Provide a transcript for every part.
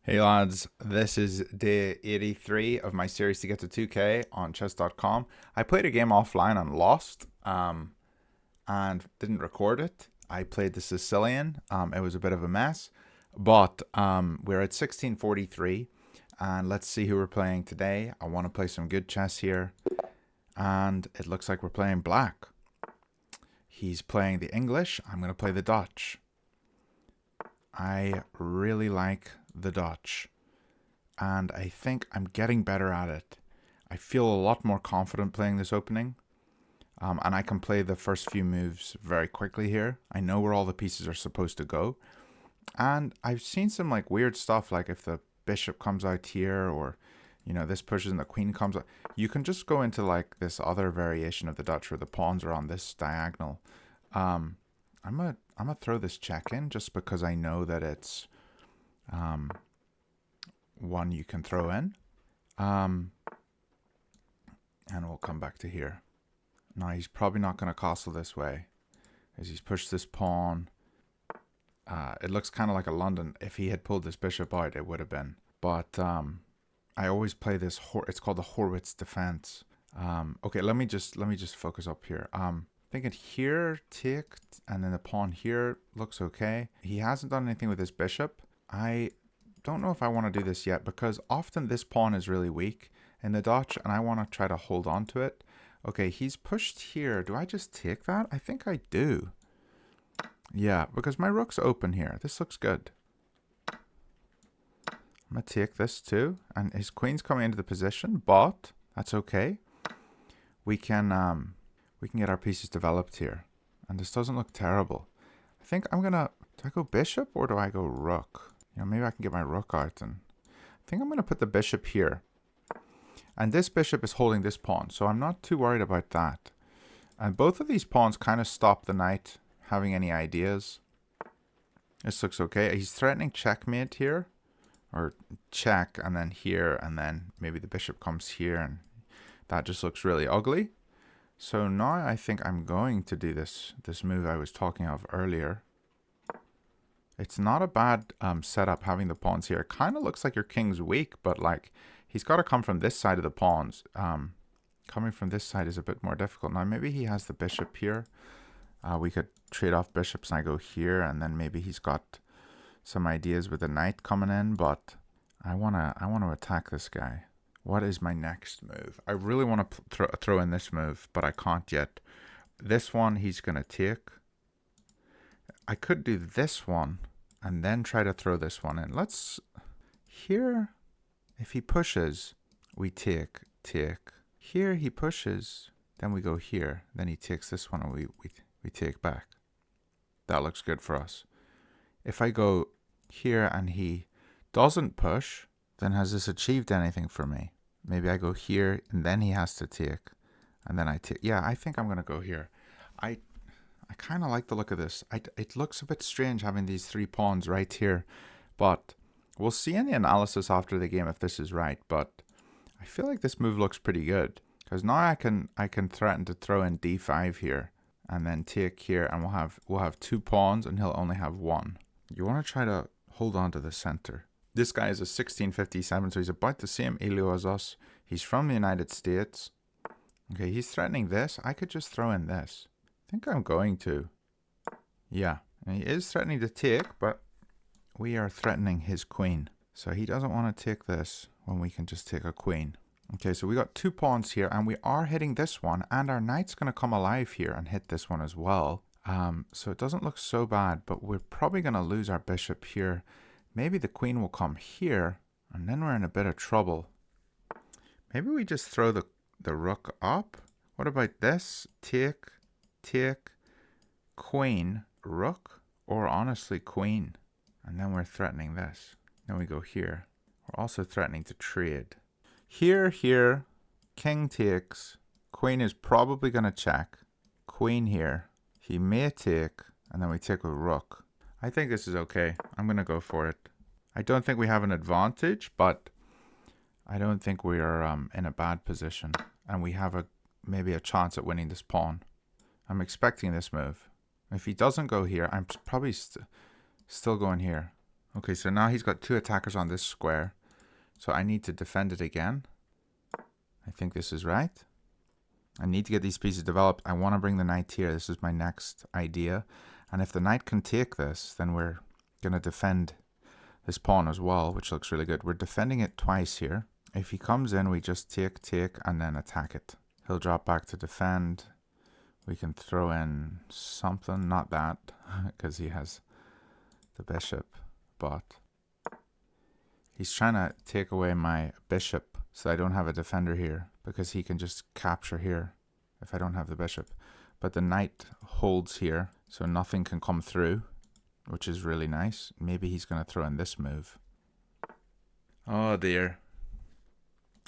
Hey lads, this is day 83 of my series to get to 2K on chess.com. I played a game offline and lost and didn't record it. I played the Sicilian. It was a bit of a mess, but we're at 1643 and let's see who we're playing today. I want to play some good chess here and it looks like we're playing black. He's playing the English. I'm going to play the Dutch. I really like the Dutch, and I think I'm getting better at it. I feel a lot more confident playing this opening, and I can play the first few moves very quickly here. I know where all the pieces are supposed to go, and I've seen some like weird stuff, like if the bishop comes out here, or this pushes and the queen comes out. You can just go into like this other variation of the Dutch where the pawns are on this diagonal. I'm gonna throw this check in just because I know that it's one you can throw in. And we'll come back to here. Now he's probably not going to castle this way, as he's pushed this pawn. It looks kind of like a London. If he had pulled this bishop out, it would have been. But I always play this. It's called the Horwitz defense. Okay, let me just focus up here. Thinking here, take, and then the pawn here looks okay. He hasn't done anything with his bishop. I don't know if I want to do this yet because often this pawn is really weak in the Dutch and I want to try to hold on to it. Okay, he's pushed here. Do I just take that? I think I do. Yeah, because my rook's open here. This looks good. I'm going to take this too. And his queen's coming into the position, but that's okay. We can get our pieces developed here. And this doesn't look terrible. I think I'm going to... Do I go bishop or do I go rook? Maybe I can get my rook out. And I think I'm going to put the bishop here. And this bishop is holding this pawn. So I'm not too worried about that. And both of these pawns kind of stop the knight having any ideas. This looks okay. He's threatening checkmate here. Or check and then here. And then maybe the bishop comes here. And that just looks really ugly. So now I think I'm going to do this move I was talking of earlier. It's not a bad setup having the pawns here. It kind of looks like your king's weak, but like he's got to come from this side of the pawns. Coming from this side is a bit more difficult. Now maybe he has the bishop here. We could trade off bishops and I go here, and then maybe he's got some ideas with the knight coming in, but I wanna attack this guy. What is my next move? I really want to throw in this move, but I can't yet. This one he's going to take. I could do this one and then try to throw this one in. Let's... Here, if he pushes, we take. Here he pushes, then we go here. Then he takes this one and we take back. That looks good for us. If I go here and he doesn't push, then has this achieved anything for me? Maybe I go here and then he has to take. And then I take. Yeah, I think I'm going to go here. I kind of like the look of this. It looks a bit strange having these three pawns right here. But we'll see in the analysis after the game if this is right. But I feel like this move looks pretty good. Because now I can threaten to throw in d5 here. And then take here. And we'll have two pawns and he'll only have one. You want to try to hold on to the center. This guy is a 1657, so he's about the same elo as us. He's from the United States. Okay, he's threatening this. I could just throw in this. I think I'm going to. Yeah, and he is threatening to take, but we are threatening his queen. So he doesn't want to take this when we can just take a queen. Okay, so we got two pawns here, and we are hitting this one, and our knight's going to come alive here and hit this one as well. So it doesn't look so bad, but we're probably going to lose our bishop here. Maybe the queen will come here, and then we're in a bit of trouble. Maybe we just throw the rook up. What about this? Take, queen, rook, or honestly queen. And then we're threatening this. Then we go here. We're also threatening to trade. Here, king takes. Queen is probably going to check. Queen here. He may take, and then we take with rook. I think this is okay. I'm going to go for it. I don't think we have an advantage, but I don't think we are in a bad position. And we have maybe a chance at winning this pawn. I'm expecting this move. If he doesn't go here, I'm probably still going here. Okay, so now he's got 2 attackers on this square. So I need to defend it again. I think this is right. I need to get these pieces developed. I want to bring the knight here. This is my next idea. And if the knight can take this, then we're going to defend this pawn as well, which looks really good. We're defending it twice here. If he comes in, we just take, and then attack it. He'll drop back to defend. We can throw in something, not that, because he has the bishop, but he's trying to take away my bishop, so I don't have a defender here, because he can just capture here if I don't have the bishop. But the knight holds here, so nothing can come through, which is really nice. Maybe he's going to throw in this move. Oh dear.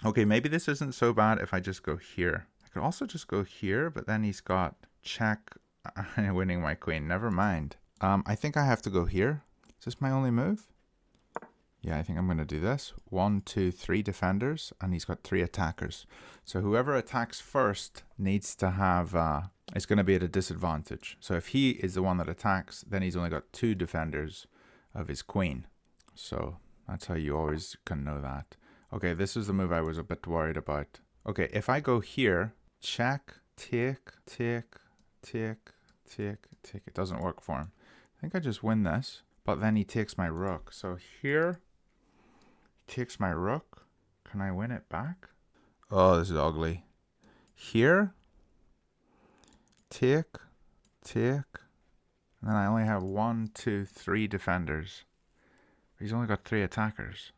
Okay, maybe this isn't so bad if I just go here. I could also just go here, but then he's got check winning my queen. Never mind. I think I have to go here. Is this my only move? Yeah, I think I'm going to do this. 1, 2, 3 defenders, and he's got 3 attackers. So whoever attacks first needs to have, it's going to be at a disadvantage. So if he is the one that attacks, then he's only got 2 defenders of his queen. So that's how you always can know that. Okay, this is the move I was a bit worried about. Okay, if I go here, check, take. It doesn't work for him. I think I just win this, but then he takes my rook. So here, he takes my rook. Can I win it back? Oh, this is ugly. Here, take. And then I only have 1, 2, 3 defenders. He's only got 3 attackers.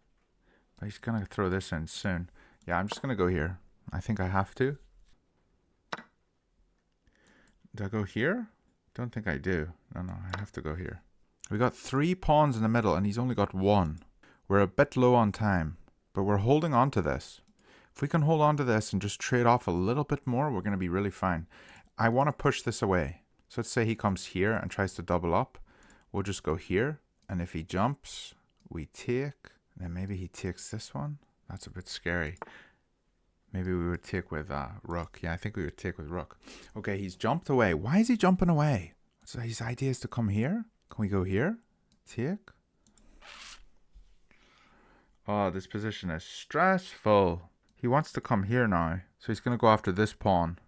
But he's going to throw this in soon. Yeah, I'm just going to go here. I think I have to. Do I go here? Don't think I do. No, I have to go here. We got 3 pawns in the middle and he's only got 1. We're a bit low on time, but we're holding on to this. If we can hold on to this and just trade off a little bit more, we're going to be really fine. I want to push this away. So let's say he comes here and tries to double up. We'll just go here. And if he jumps, we take. Then maybe he takes this one. That's a bit scary. Maybe we would take with rook. Yeah, I think we would take with rook. Okay, he's jumped away. Why is he jumping away? So his idea is to come here. Can we go here? Take. Oh, this position is stressful. He wants to come here now. So he's going to go after this pawn.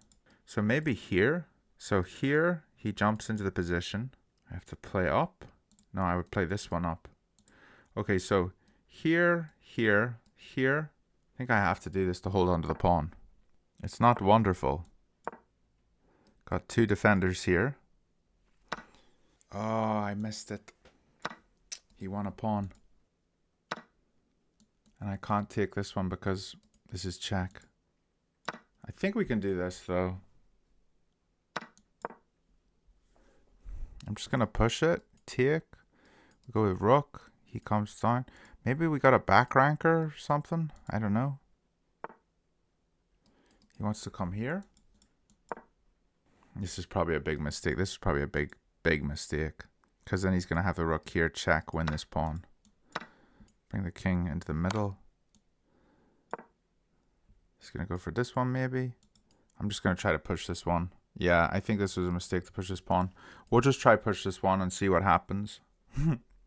So maybe here. So here, he jumps into the position. I have to play up. No, I would play this one up. Okay, so here. I think I have to do this to hold on to the pawn. It's not wonderful. Got 2 defenders here. Oh, I missed it. He won a pawn. And I can't take this one because this is check. I think we can do this though. I'm just going to push it. Take. We go with rook. He comes down. Maybe we got a back ranker or something. I don't know. He wants to come here. This is probably a big mistake. This is probably a big mistake. Because then he's going to have the rook here. Check. Win this pawn. Bring the king into the middle. He's going to go for this one maybe. I'm just going to try to push this one. Yeah, I think this was a mistake to push this pawn. We'll just try push this one and see what happens.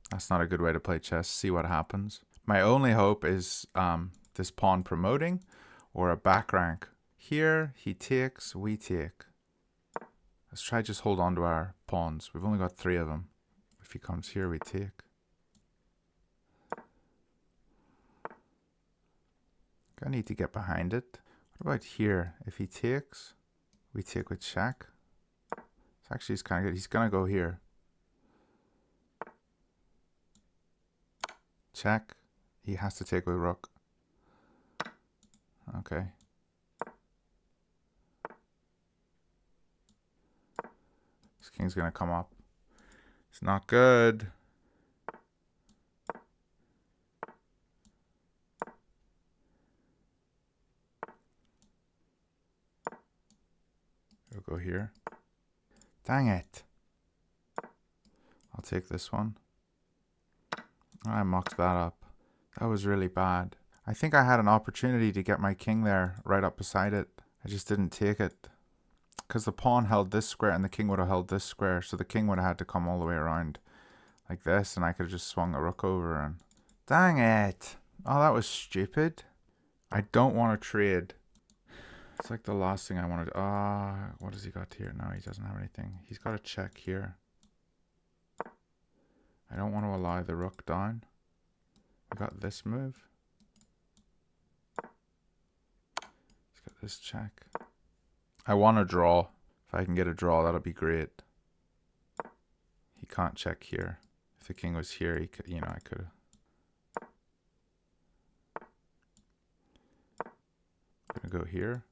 That's not a good way to play chess. See what happens. My only hope is this pawn promoting or a back rank. Here, he takes, we take. Let's try just hold on to our pawns. We've only got 3 of them. If he comes here, we take. I need to get behind it. What about here? If he takes, we take with check. It's actually kind of good. He's going to go here. Check. He has to take with rook. Okay. This king's going to come up. It's not good. We'll go here. Dang it. I'll take this one. I mucked that up. That was really bad. I think I had an opportunity to get my king there right up beside it. I just didn't take it. Because the pawn held this square and the king would have held this square. So the king would have had to come all the way around. like this, and I could have just swung the rook over and... Dang it! Oh, that was stupid. I don't want to trade. It's like the last thing I wanted. Ah, what has he got here? No, he doesn't have anything. He's got a check here. I don't want to allow the rook down. We got this move. He's got this check. I want to draw. If I can get a draw, that'll be great. He can't check here. If the king was here, he could, you know, I could have. I'm gonna go here.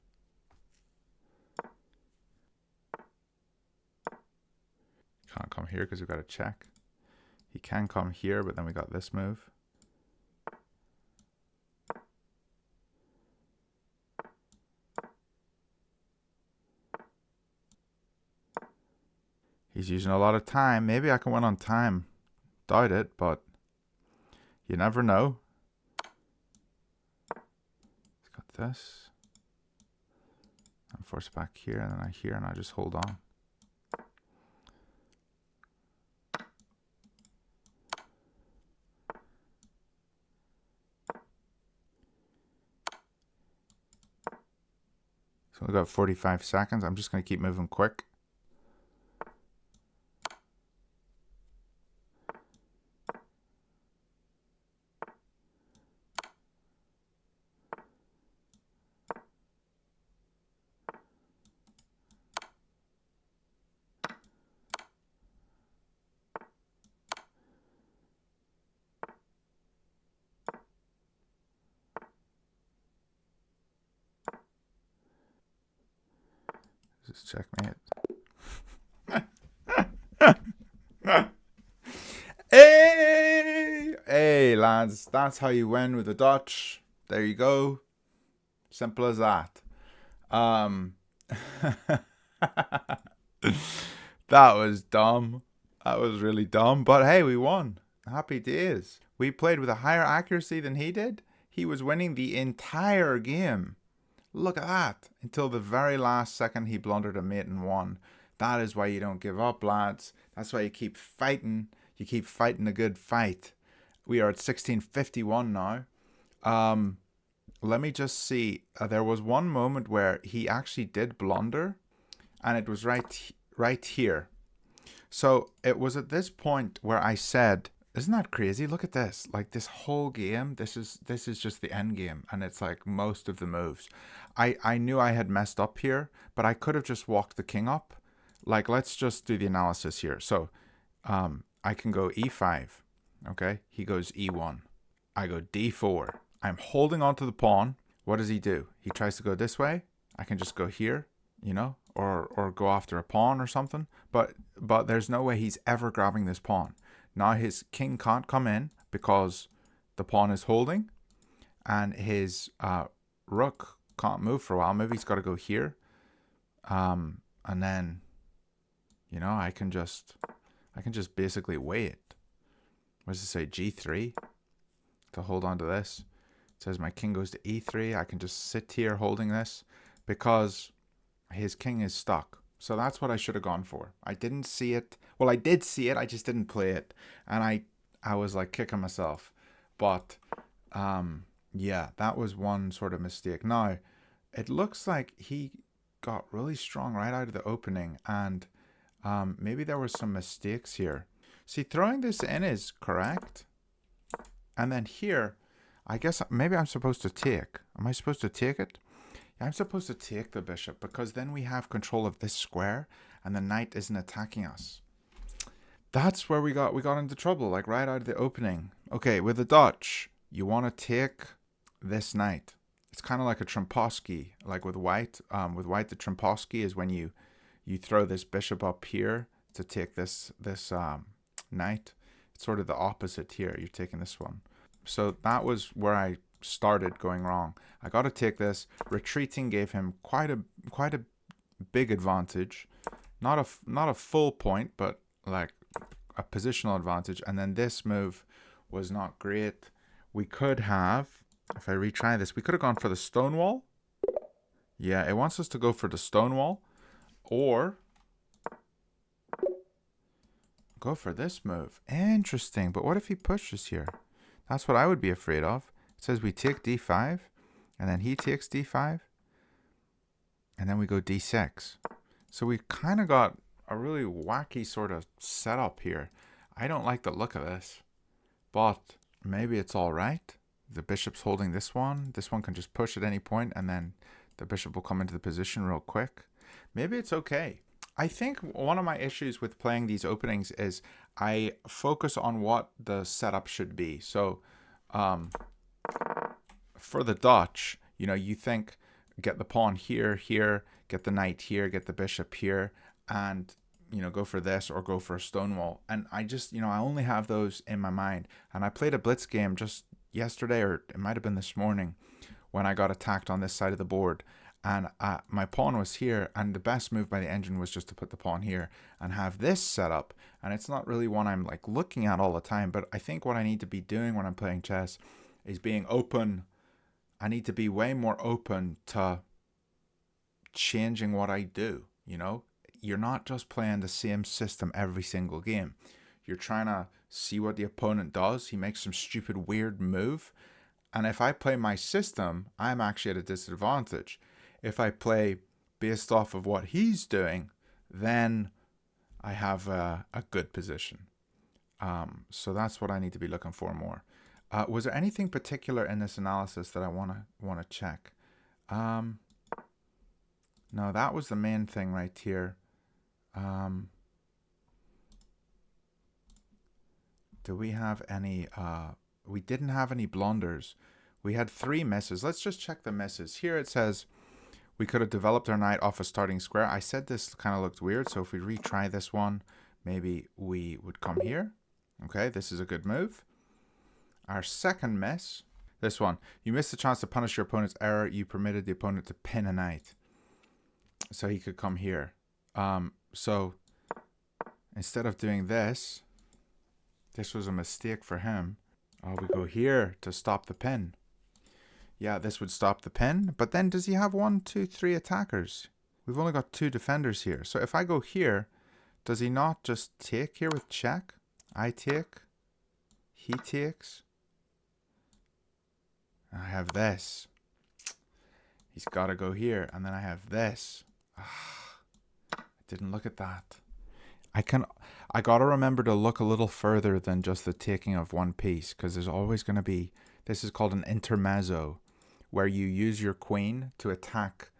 Can't come here because we've got a check. He can come here, but then we got this move. He's using a lot of time. Maybe I can win on time. Doubt it, but you never know. He's got this. I'm forced back here, and then I here, and I just hold on. So we've got 45 seconds. I'm just going to keep moving quick. Just checkmate. Hey, lads, that's how you win with the Dutch. There you go. Simple as that. That was dumb. That was really dumb. But hey, we won. Happy days. We played with a higher accuracy than he did. He was winning the entire game. Look at that. Until the very last second, he blundered a mate and won. That is why you don't give up, lads. That's why you keep fighting. You keep fighting a good fight. We are at 1651 now. Let me just see. There was one moment where he actually did blunder, and it was right here. So it was at this point where I said, isn't that crazy? Look at this. Like this whole game, this is just the end game, and it's like most of the moves. I knew I had messed up here, but I could have just walked the king up. Like, let's just do the analysis here. So I can go e5. Okay, he goes e1. I go d4. I'm holding on to the pawn. What does he do? He tries to go this way. I can just go here, you know, or go after a pawn or something. But there's no way he's ever grabbing this pawn. Now his king can't come in because the pawn is holding, and his rook can't move for a while. Maybe he's got to go here, and then, you know, I can just basically wait. What does it say? G3 to hold on to this. It says my king goes to e3. I can just sit here holding this because his king is stuck. So that's what I should have gone for. I didn't see it. Well, I did see it. I just didn't play it. And I was like kicking myself. But yeah, that was one sort of mistake. Now, it looks like he got really strong right out of the opening. And maybe there were some mistakes here. See, throwing this in is correct. And then here, I guess maybe I'm supposed to take. Am I supposed to take it? Yeah, I'm supposed to take the bishop because then we have control of this square and the knight isn't attacking us. That's where we got into trouble, like right out of the opening. Okay, with the Dutch, you want to take this knight. It's kind of like a Tromposky, like with white. With white, the Tromposky is when you throw this bishop up here to take this knight. It's sort of the opposite here. You're taking this one. So that was where I started going wrong. I got to take this. Retreating gave him quite a big advantage. Not a full point, but like a positional advantage. And then this move was not great. We could have, if I retry this, we could have gone for the stone wall. Yeah, it wants us to go for the stone wall, or go for this move. Interesting. But what if he pushes here? That's what I would be afraid of. It says we take d5, and then he takes d5, and then we go d6. So we kind of got a really wacky sort of setup here. I don't like the look of this, but maybe it's all right. The bishop's holding this one. This one can just push at any point, and then the bishop will come into the position real quick. Maybe it's okay. I think one of my issues with playing these openings is I focus on what the setup should be. So for the Dutch, you know, you think get the pawn here, here, get the knight here, get the bishop here, and, you know, go for this or go for a stonewall. And I just, you know, I only have those in my mind. And I played a blitz game just yesterday, or it might have been this morning, when I got attacked on this side of the board. And my pawn was here, and the best move by the engine was just to put the pawn here and have this set up. And it's not really one I'm like looking at all the time, but I think what I need to be doing when I'm playing chess is being open. I need to be way more open to changing what I do. You know, you're not just playing the same system every single game. You're trying to see what the opponent does. He makes some stupid, weird move. And if I play my system, I'm actually at a disadvantage. If I play based off of what he's doing, then I have a good position. So that's what I need to be looking for more. Was there anything particular in this analysis that I want to check? No, that was the main thing right here. Do we have any? We didn't have any blunders. We had 3 misses. Let's just check the misses. Here it says we could have developed our knight off a starting square. I said this kind of looked weird, so if we retry this one, maybe we would come here. Okay, this is a good move. Our second miss, this one. You missed the chance to punish your opponent's error. You permitted the opponent to pin a knight. So he could come here. So instead of doing this, this was a mistake for him. Oh, we go here to stop the pin. Yeah, this would stop the pin. But then does he have 1, 2, 3 attackers? We've only got 2 defenders here. So if I go here, does he not just take here with check? I take. He takes. I have this. He's got to go here. And then I have this. I didn't look at that. I got to remember to look a little further than just the taking of one piece, because there's always going to be, this is called an intermezzo, where you use your queen to attack,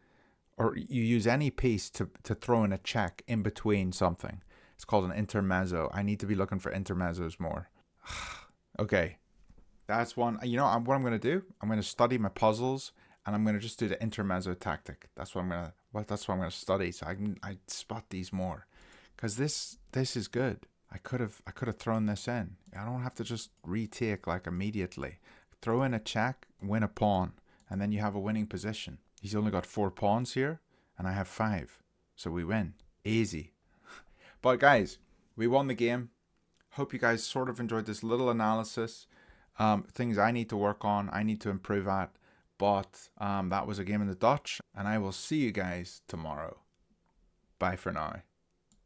or you use any piece to throw in a check in between something. It's called an intermezzo. I need to be looking for intermezzos more. Okay, that's one. You know what I'm going to do? I'm going to study my puzzles, and I'm going to just do the intermezzo tactic. That's what I'm going to study, so I spot these more. Because this is good. I could have thrown this in. I don't have to just retake like immediately. Throw in a check, win a pawn, and then you have a winning position. He's only got 4 pawns here, and I have 5. So we win. Easy. But guys, we won the game. Hope you guys sort of enjoyed this little analysis. Things I need to work on, I need to improve at. But that was a game in the Dutch, and I will see you guys tomorrow. Bye for now.